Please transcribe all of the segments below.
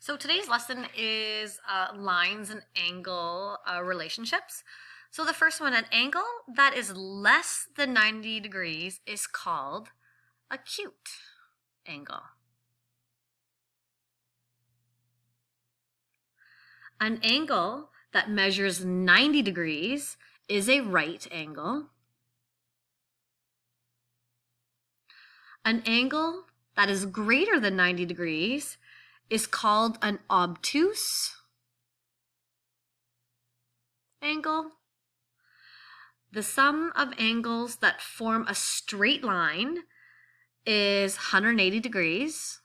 So today's lesson is lines and angle relationships. So the first one, an angle that is less than 90 degrees is called acute angle. An angle that measures 90 degrees is a right angle. An angle that is greater than 90 degrees is called an obtuse angle. The sum of angles that form a straight line is 180 degrees.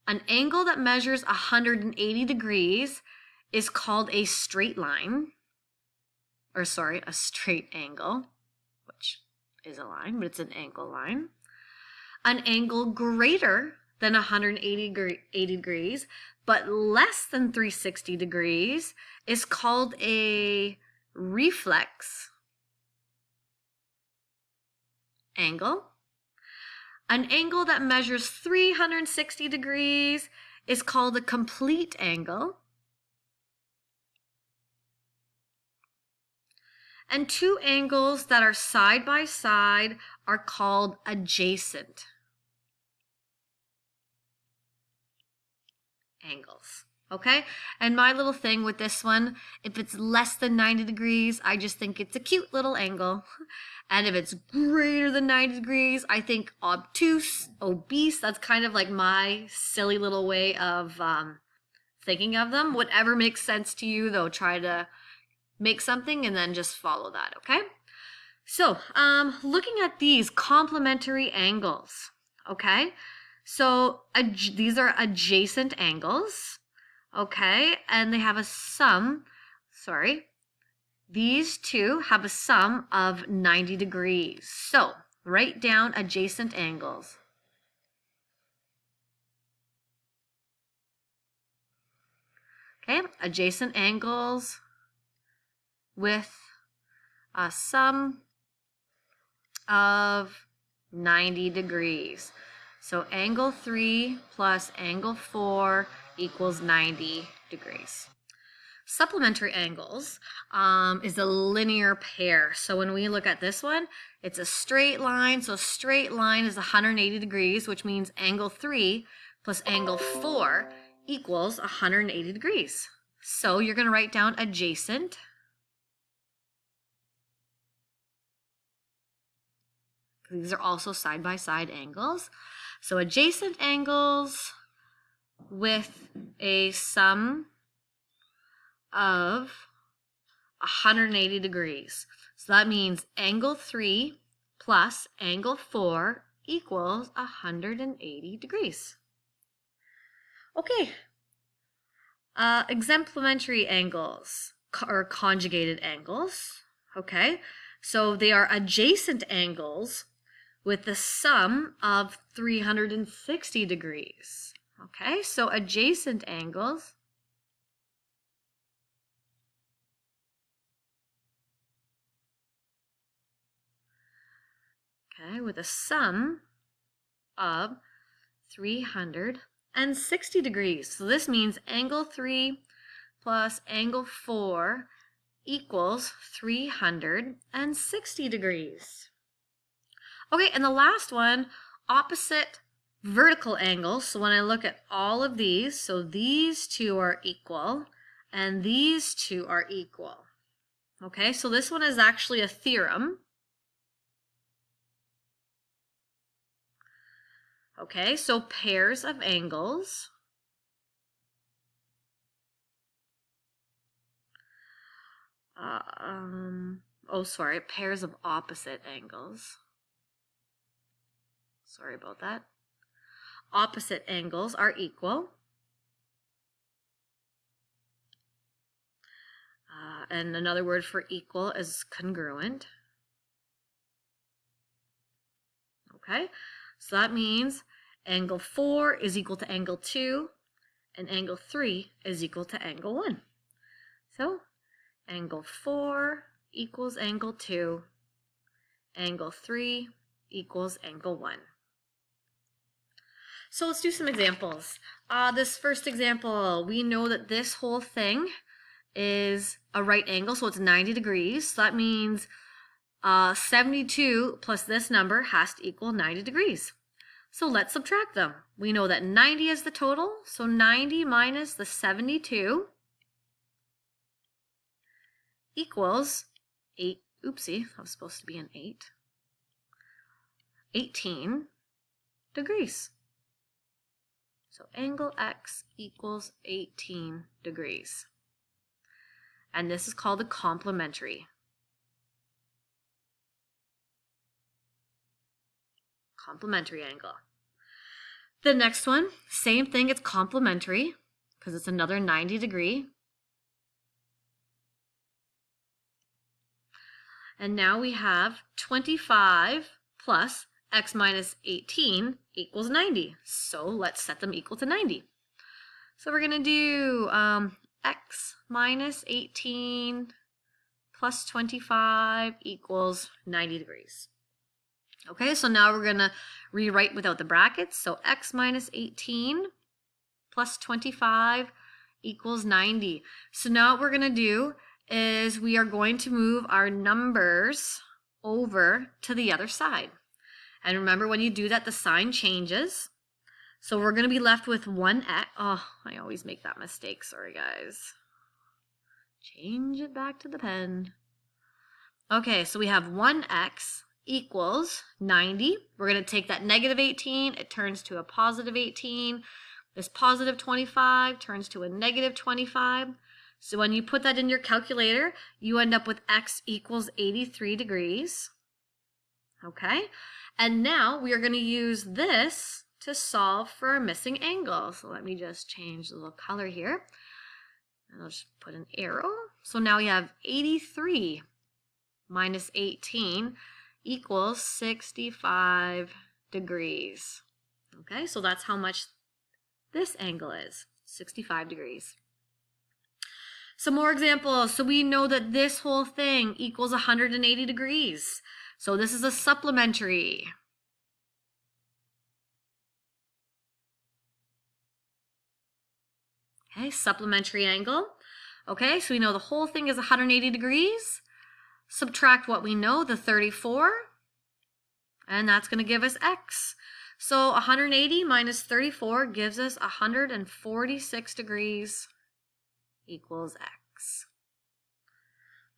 An angle that measures 180 degrees is called a straight line, a straight angle, which is a line, but it's an angle line. An angle greater than 180 degrees, but less than 360 degrees is called a reflex angle. An angle that measures 360 degrees is called a complete angle. And two angles that are side by side are called adjacent angles. Okay? And my little thing with this one, if it's less than 90 degrees, I just think it's a cute little angle. And if it's greater than 90 degrees, I think obtuse, obese. That's kind of like my silly little way of thinking of them. Whatever makes sense to you, though, try to make something and then just follow that, okay? So, looking at these complementary angles, okay? So, these are adjacent angles, okay? And they have a sum, these two have a sum of 90 degrees. So, write down adjacent angles. Okay, adjacent angles with a sum of 90 degrees. So angle 3 plus angle 4 equals 90 degrees. Supplementary angles is a linear pair. So when we look at this one, it's a straight line. So straight line is 180 degrees, which means angle 3 plus angle 4 equals 180 degrees. So you're going to write down adjacent. These are also side-by-side angles. So adjacent angles with a sum of 180 degrees. So that means angle 3 plus angle 4 equals 180 degrees. Okay. Exemplementary angles or conjugated angles. Okay. So they are adjacent angles with the sum of 360 degrees. Okay, so adjacent angles with a sum of 360 degrees. So this means angle 3 plus angle 4 equals 360 degrees. Okay, and the last one, opposite vertical angles. So when I look at all of these, so these two are equal and these two are equal. Okay, so this one is actually a theorem. Okay, so pairs of angles pairs of opposite angles. Sorry about that. Opposite angles are equal. And another word for equal is congruent. Okay, so that means angle 4 is equal to angle 2, and angle 3 is equal to angle 1. So angle 4 equals angle 2, angle 3 equals angle 1. So let's do some examples. This first example, we know that this whole thing is a right angle, so it's 90 degrees. So that means 72 plus this number has to equal 90 degrees. So let's subtract them. We know that 90 is the total, so 90 minus the 72 equals 8, oopsie, that was supposed to be an 8, 18 degrees. So angle X equals 18 degrees. And this is called a complementary. Complementary angle. The next one, same thing, it's complementary because it's another 90 degree. And now we have 25 plus x minus 18 equals 90. So let's set them equal to 90. So we're going to do x minus 18 plus 25 equals 90 degrees. Okay, so now we're going to rewrite without the brackets. So x minus 18 plus 25 equals 90. So now what we're going to do is we are going to move our numbers over to the other side. And remember, when you do that, the sign changes. So we're going to be left with 1x. Oh, I always make that mistake. Sorry, guys. Change it back to the pen. Okay, so we have 1x equals 90. We're going to take that negative 18. It turns to a positive 18. This positive 25 turns to a negative 25. So when you put that in your calculator, you end up with x equals 83 degrees. Okay, and now we are going to use this to solve for our missing angle. So let me just change the little color here. And I'll just put an arrow. So now we have 83 minus 18 equals 65 degrees. Okay, so that's how much this angle is, 65 degrees. Some more examples. So we know that this whole thing equals 180 degrees. So this is a supplementary. Okay, supplementary angle. Okay, so we know the whole thing is 180 degrees. Subtract what we know, the 34, and that's going to give us x. So 180 minus 34 gives us 146 degrees equals x.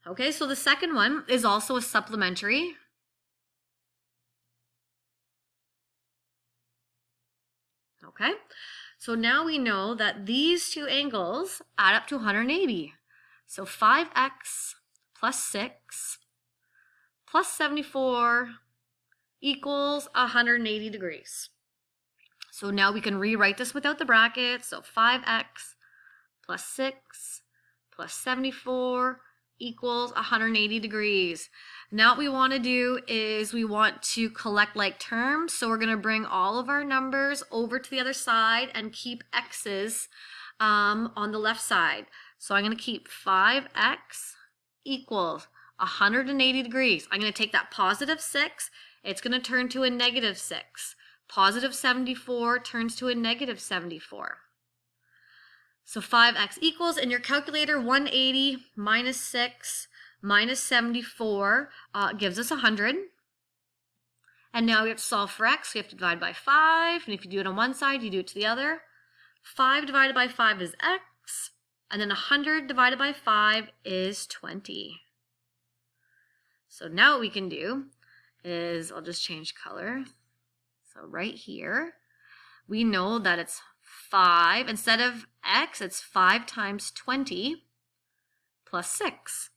Okay, so the second one is also a supplementary. Okay, so now we know that these two angles add up to 180. So 5x plus 6 plus 74 equals 180 degrees. So now we can rewrite this without the brackets. So 5x plus 6 plus 74 equals 180 degrees. Now what we want to do is we want to collect like terms. So we're going to bring all of our numbers over to the other side and keep x's on the left side. So I'm going to keep 5x equals 180 degrees. I'm going to take that positive 6. It's going to turn to a negative 6. Positive 74 turns to a negative 74. So 5x equals, in your calculator, 180 minus 6 minus 74 gives us 100. And now we have to solve for x. We have to divide by 5. And if you do it on one side, you do it to the other. 5 divided by 5 is x. And then 100 divided by 5 is 20. So now what we can do is, I'll just change color. So right here, we know that it's 5. Instead of x, it's 5 times 20 plus 6.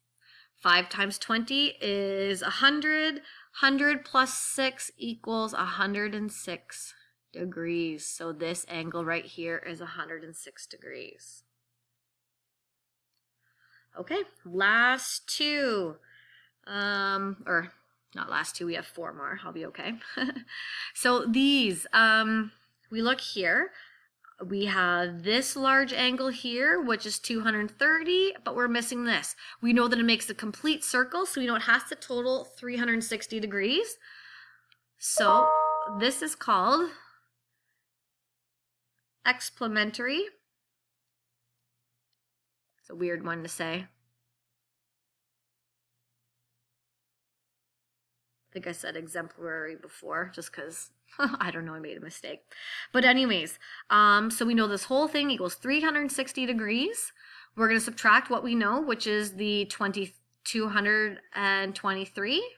5 times 20 is 100. 100 plus 6 equals 106 degrees. So this angle right here is 106 degrees. Okay, last two. Or not last two, we have 4 more. I'll be okay. So these, we look here. We have this large angle here, which is 230, but we're missing this. We know that it makes a complete circle, so we know it has to total 360 degrees. So this is called Explementary. It's a weird one to say. I think I said exemplary before just because I don't know, I made a mistake. But anyways, so we know this whole thing equals 360 degrees. We're going to subtract what we know, which is the 223.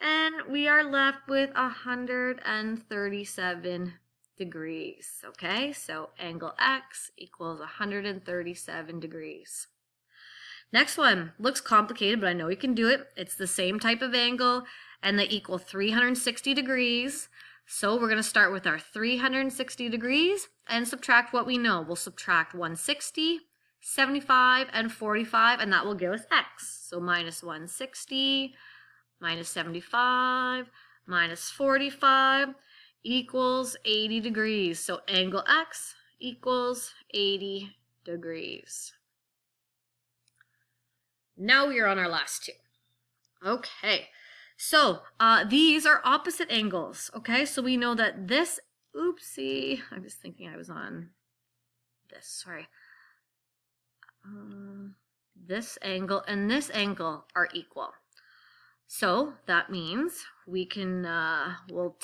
And we are left with 137 degrees. Okay, so angle X equals 137 degrees. Next one looks complicated, but I know you can do it. It's the same type of angle, and they equal 360 degrees. So we're going to start with our 360 degrees and subtract what we know. We'll subtract 160, 75, and 45, and that will give us X. So minus 160, minus 75, minus 45 equals 80 degrees. So angle X equals 80 degrees. Now we are on our last two. Okay, so these are opposite angles. Okay, so we know that this, oopsie, I was thinking I was on this, sorry. This angle and this angle are equal. So that means we can, we'll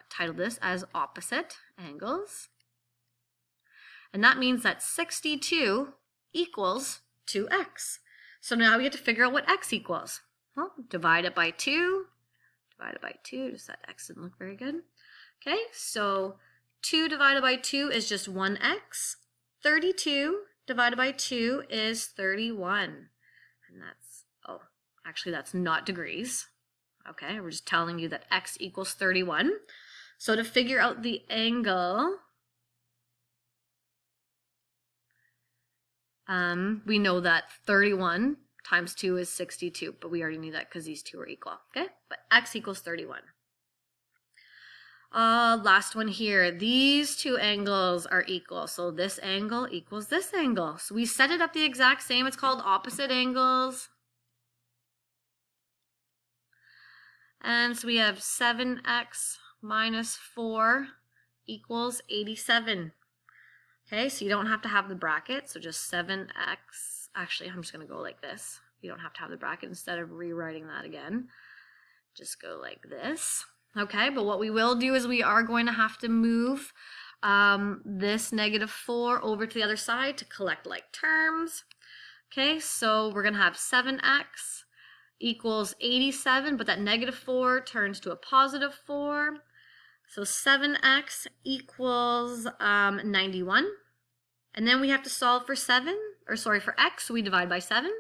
title this as opposite angles. And that means that 62 equals 2x. So now we have to figure out what x equals. Well, divide it by 2. Divide it by 2, just that x didn't look very good. Okay, so 2 divided by 2 is just 1x. 32 divided by 2 is 31. And that's, oh, actually that's not degrees. Okay, we're just telling you that x equals 31. So to figure out the angle, we know that 31 times 2 is 62, but we already knew that because these two are equal, okay? But x equals 31. Last one here. These two angles are equal, so this angle equals this angle. So we set it up the exact same. It's called opposite angles. And so we have 7x minus 4 equals 87. Okay, so you don't have to have the bracket, so just 7x. Actually, I'm just going to go like this. You don't have to have the bracket instead of rewriting that again. Just go like this. Okay, but what we will do is we are going to have to move this negative 4 over to the other side to collect like terms. Okay, so we're going to have 7x equals 87, but that negative 4 turns to a positive 4. So 7x equals 91. And then we have to solve for for x, so we divide by 7.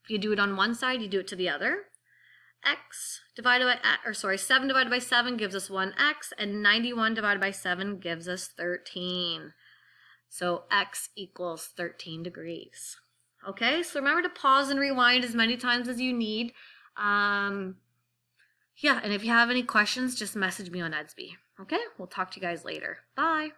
If you do it on one side, you do it to the other. 7 divided by 7 gives us 1x, and 91 divided by 7 gives us 13. So x equals 13 degrees. Okay, so remember to pause and rewind as many times as you need. Yeah, and if you have any questions, just message me on Edsby. Okay, we'll talk to you guys later. Bye.